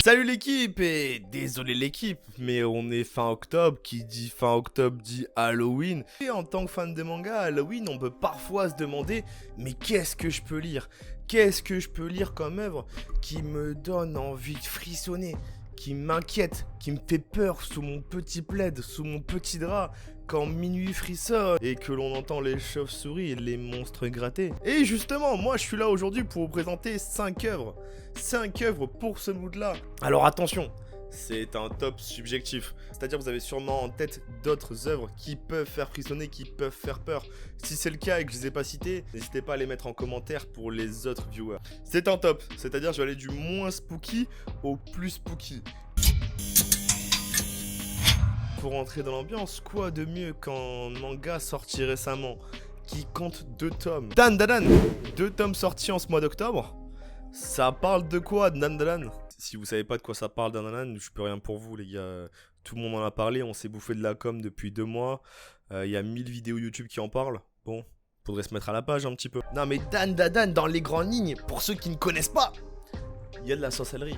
Salut l'équipe et désolé l'équipe, mais on est fin octobre, qui dit fin octobre dit Halloween. Et en tant que fan de manga, Halloween, on peut parfois se demander, mais qu'est-ce que je peux lire? Qu'est-ce que je peux lire comme œuvre qui me donne envie de frissonner, qui m'inquiète, qui me fait peur sous mon petit plaid, sous mon petit drap, quand minuit frissonne et que l'on entend les chauves-souris et les monstres gratter. Et justement, moi je suis là aujourd'hui pour vous présenter 5 œuvres. 5 œuvres pour ce mood-là. Alors attention, c'est un top subjectif. C'est-à-dire vous avez sûrement en tête d'autres œuvres qui peuvent faire frissonner, qui peuvent faire peur. Si c'est le cas et que je les ai pas citées, n'hésitez pas à les mettre en commentaire pour les autres viewers. C'est un top, c'est-à-dire je vais aller du moins spooky au plus spooky. Pour entrer dans l'ambiance, quoi de mieux qu'un manga sorti récemment qui compte 2 tomes. Dan 2 tomes sortis en ce mois d'octobre. Ça parle de quoi, Dan? Si vous savez pas de quoi ça parle, Dan, je peux rien pour vous, les gars. Tout le monde en a parlé, on s'est bouffé de la com depuis 2 mois. Il y a 1000 vidéos YouTube qui en parlent. Bon, faudrait se mettre à la page un petit peu. Non mais Dan, dans les grandes lignes, pour ceux qui ne connaissent pas, il y a de la sorcellerie,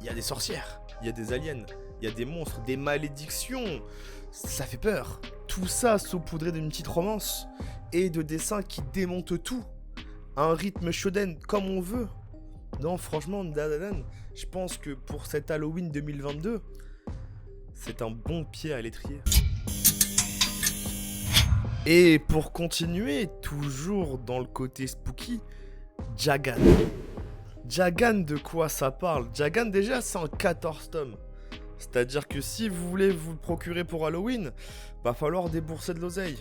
il y a des sorcières, il y a des aliens, il y a des monstres, des malédictions. Ça fait peur. Tout ça saupoudré d'une petite romance et de dessins qui démontent tout. Un rythme shonen comme on veut. Non, franchement, Dan, je pense que pour cet Halloween 2022, c'est un bon pied à l'étrier. Et pour continuer, toujours dans le côté spooky, Jagan. Jagan, de quoi ça parle? Jagan, déjà, c'est en 14 tomes. C'est-à-dire que si vous voulez vous le procurer pour Halloween, va falloir débourser de l'oseille.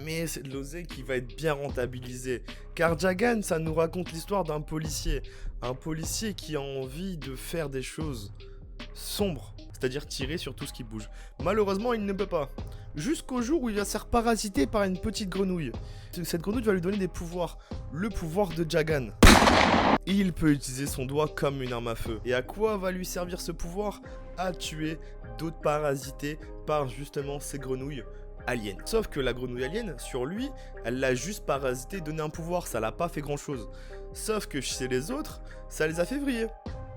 Mais c'est de l'oseille qui va être bien rentabilisée. Car Jagan, ça nous raconte l'histoire d'un policier. Un policier qui a envie de faire des choses sombres. C'est-à-dire tirer sur tout ce qui bouge. Malheureusement, il ne peut pas. Jusqu'au jour où il va se faire parasiter par une petite grenouille. Cette grenouille va lui donner des pouvoirs. Le pouvoir de Jagan. Il peut utiliser son doigt comme une arme à feu. Et à quoi va lui servir ce pouvoir? À tuer d'autres parasités par justement ces grenouilles aliens. Sauf que la grenouille alien, sur lui, elle l'a juste parasité, donné un pouvoir, ça l'a pas fait grand chose. Sauf que chez les autres, ça les a fait vriller.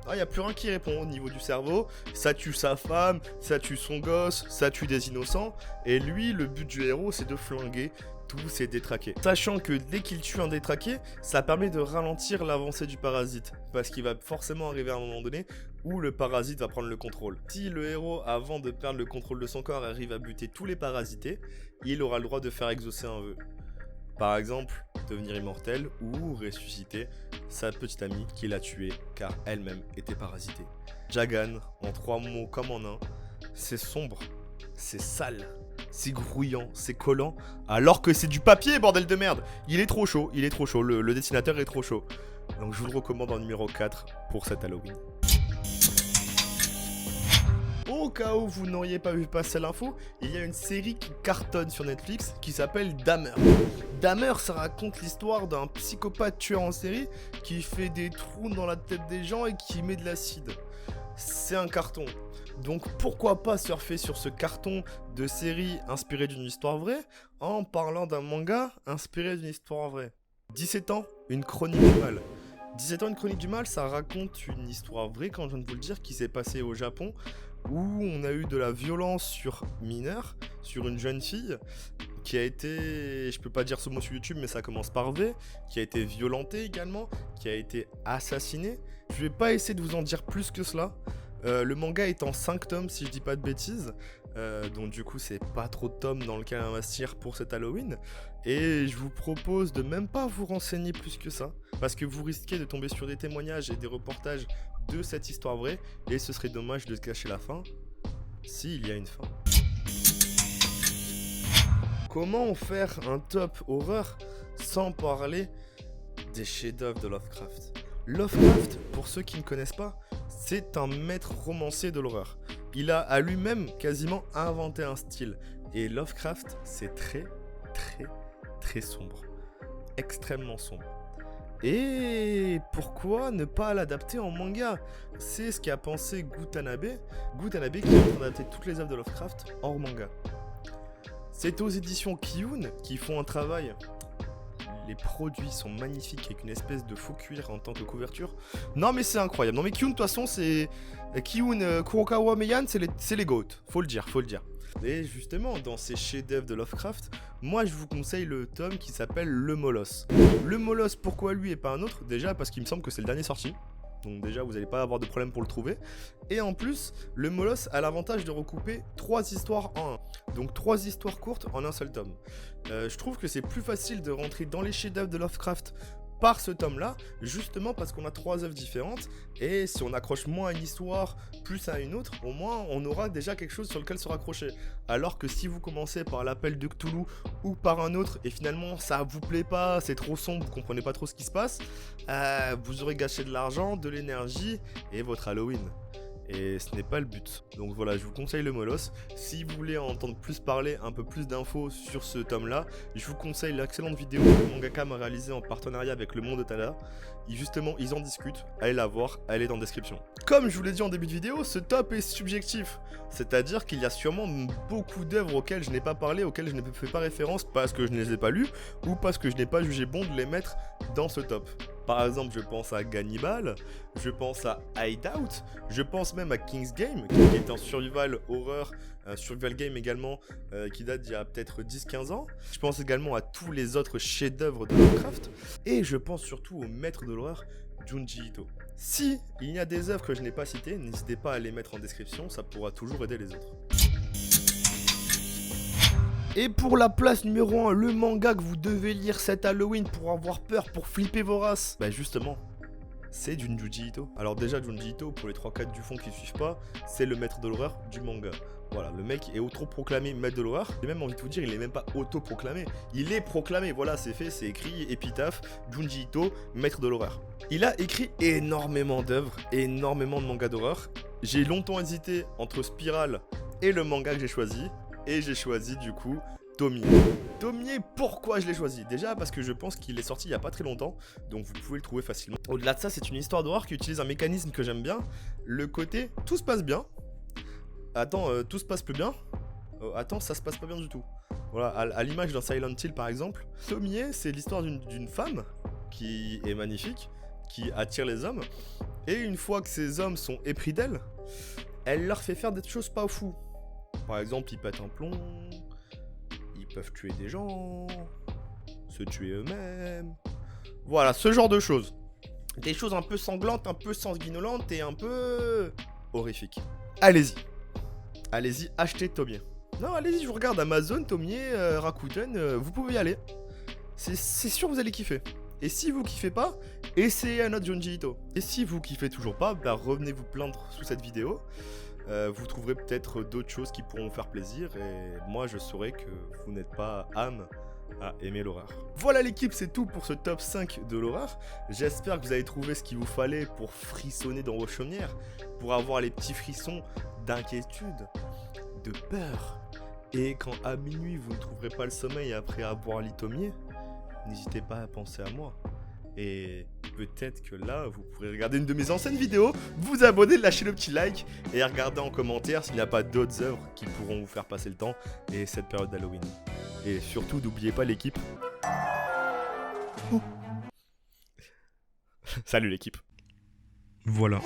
Ah, y a plus rien qui répond au niveau du cerveau, ça tue sa femme, ça tue son gosse, ça tue des innocents, et lui, le but du héros, c'est de flinguer tous ces détraqués. Sachant que dès qu'il tue un détraqué, ça permet de ralentir l'avancée du parasite, parce qu'il va forcément arriver à un moment donné où le parasite va prendre le contrôle. Si le héros, avant de perdre le contrôle de son corps, arrive à buter tous les parasités, il aura le droit de faire exaucer un vœu. Par exemple, devenir immortel ou ressusciter sa petite amie qu'il a tuée car elle-même était parasitée. Jagan, en 3 mots comme en un, c'est sombre, c'est sale, c'est grouillant, c'est collant, alors que c'est du papier, bordel de merde. Il est trop chaud, le dessinateur est trop chaud. Donc je vous le recommande en numéro 4 pour cet Halloween. Au cas où vous n'auriez pas vu passer l'info, il y a une série qui cartonne sur Netflix qui s'appelle Dahmer. Dahmer, ça raconte l'histoire d'un psychopathe tueur en série qui fait des trous dans la tête des gens et qui met de l'acide. C'est un carton. Donc pourquoi pas surfer sur ce carton de série inspiré d'une histoire vraie en parlant d'un manga inspiré d'une histoire vraie. 17 ans, une chronique du mal. 17 ans, une chronique du mal, ça raconte une histoire vraie, quand je viens de vous le dire, qui s'est passée au Japon, où on a eu de la violence sur mineur, sur une jeune fille, qui a été, je peux pas dire ce mot sur YouTube, mais ça commence par V, qui a été violentée également, qui a été assassinée. Je vais pas essayer de vous en dire plus que cela. Le manga est en 5 tomes, si je dis pas de bêtises. Donc du coup c'est pas trop de tomes dans lequel investir pour cet Halloween. Et je vous propose de même pas vous renseigner plus que ça, parce que vous risquez de tomber sur des témoignages et des reportages de cette histoire vraie, et ce serait dommage de se cacher la fin, s'il y a une fin. Comment faire un top horreur sans parler des chefs-d'œuvre de Lovecraft? Lovecraft, pour ceux qui ne connaissent pas, c'est un maître romancier de l'horreur. Il a à lui-même quasiment inventé un style. Et Lovecraft, c'est très sombre. Extrêmement sombre. Et pourquoi ne pas l'adapter en manga? C'est ce qu'a pensé Gutanabe. Gutanabe qui est en train d'adapter toutes les œuvres de Lovecraft en manga. C'est aux éditions Kiyun qui font un travail Les produits sont magnifiques avec une espèce de faux cuir en tant que couverture. Non mais c'est incroyable. Non mais Kyun de toute façon c'est... Kyun, Kurokawa Meian c'est les GOAT. Faut le dire. Et justement dans ces chefs-d'œuvre de Lovecraft, moi je vous conseille le tome qui s'appelle Le Molosse. Le Molosse, pourquoi lui et pas un autre? Déjà parce qu'il me semble que c'est le dernier sorti. Donc déjà vous n'allez pas avoir de problème pour le trouver. Et en plus, le Molosse a l'avantage de recouper 3 histoires en un. Donc 3 histoires courtes en un seul tome. Je trouve que c'est plus facile de rentrer dans les chefs-d'œuvre de Lovecraft par ce tome-là, justement parce qu'on a 3 œuvres différentes, et si on accroche moins à une histoire, plus à une autre, au moins on aura déjà quelque chose sur lequel se raccrocher. Alors que si vous commencez par l'appel de Cthulhu ou par un autre, et finalement ça vous plaît pas, c'est trop sombre, vous comprenez pas trop ce qui se passe, vous aurez gâché de l'argent, de l'énergie, et votre Halloween. Et ce n'est pas le but. Donc voilà, je vous conseille le Molosse. Si vous voulez en entendre plus parler, un peu plus d'infos sur ce tome-là, je vous conseille l'excellente vidéo que le mangaka m'a réalisée en partenariat avec Le Monde de Tada. Et justement, ils en discutent. Allez la voir, elle est dans la description. Comme je vous l'ai dit en début de vidéo, ce top est subjectif. C'est-à-dire qu'il y a sûrement beaucoup d'œuvres auxquelles je n'ai pas parlé, auxquelles je ne fais pas référence parce que je ne les ai pas lues ou parce que je n'ai pas jugé bon de les mettre dans ce top. Par exemple, je pense à Gannibal, je pense à Hideout, je pense même à King's Game, qui est un survival horreur, un survival game également, qui date d'il y a peut-être 10-15 ans. Je pense également à tous les autres chefs-d'œuvre de Lovecraft, et je pense surtout au maître de l'horreur, Junji Ito. Si il y a des œuvres que je n'ai pas citées, n'hésitez pas à les mettre en description, ça pourra toujours aider les autres. Et pour la place numéro 1, le manga que vous devez lire cet Halloween pour avoir peur, pour flipper vos races, bah justement, c'est Junji Ito. Alors déjà, Junji Ito, pour les 3-4 du fond qui suivent pas, c'est le maître de l'horreur du manga. Voilà, le mec est auto-proclamé maître de l'horreur. J'ai même envie de vous dire, il est même pas auto-proclamé. Il est proclamé, voilà, c'est fait, c'est écrit, épitaphe, Junji Ito, maître de l'horreur. Il a écrit énormément d'œuvres, énormément de mangas d'horreur. J'ai longtemps hésité entre Spiral et le manga que j'ai choisi. Et j'ai choisi du coup Tomie. Tomie, pourquoi je l'ai choisi? Déjà parce que je pense qu'il est sorti il y a pas très longtemps, donc vous pouvez le trouver facilement. Au-delà de ça, c'est une histoire d'horreur qui utilise un mécanisme que j'aime bien. Le côté, tout se passe bien. Attends, tout se passe plus bien. Attends, ça se passe pas bien du tout. Voilà, à l'image d'un Silent Hill par exemple. Tomie, c'est l'histoire d'une femme qui est magnifique, qui attire les hommes. Et une fois que ces hommes sont épris d'elle, elle leur fait faire des choses pas fous. Par exemple, ils pètent un plomb, ils peuvent tuer des gens, se tuer eux-mêmes. Voilà, ce genre de choses. Des choses un peu sanglantes, un peu sanguinolentes et un peu horrifiques. Allez-y. Allez-y, achetez Tomie. Non, allez-y, je vous regarde Amazon, Tomie, Rakuten, vous pouvez y aller. C'est sûr vous allez kiffer. Et si vous kiffez pas, essayez un autre Junji Ito. Et si vous kiffez toujours pas, bah revenez vous plaindre sous cette vidéo. Vous trouverez peut-être d'autres choses qui pourront vous faire plaisir et moi je saurai que vous n'êtes pas âme à aimer l'horreur. Voilà l'équipe, c'est tout pour ce top 5 de l'horreur. J'espère que vous avez trouvé ce qu'il vous fallait pour frissonner dans vos chaumières, pour avoir les petits frissons d'inquiétude, de peur. Et quand à minuit vous ne trouverez pas le sommeil après avoir lu Tomie, n'hésitez pas à penser à moi. Et peut-être que là, vous pourrez regarder une de mes anciennes vidéos, vous abonner, lâcher le petit like et regarder en commentaire s'il n'y a pas d'autres œuvres qui pourront vous faire passer le temps et cette période d'Halloween. Et surtout, n'oubliez pas l'équipe. Salut l'équipe. Voilà.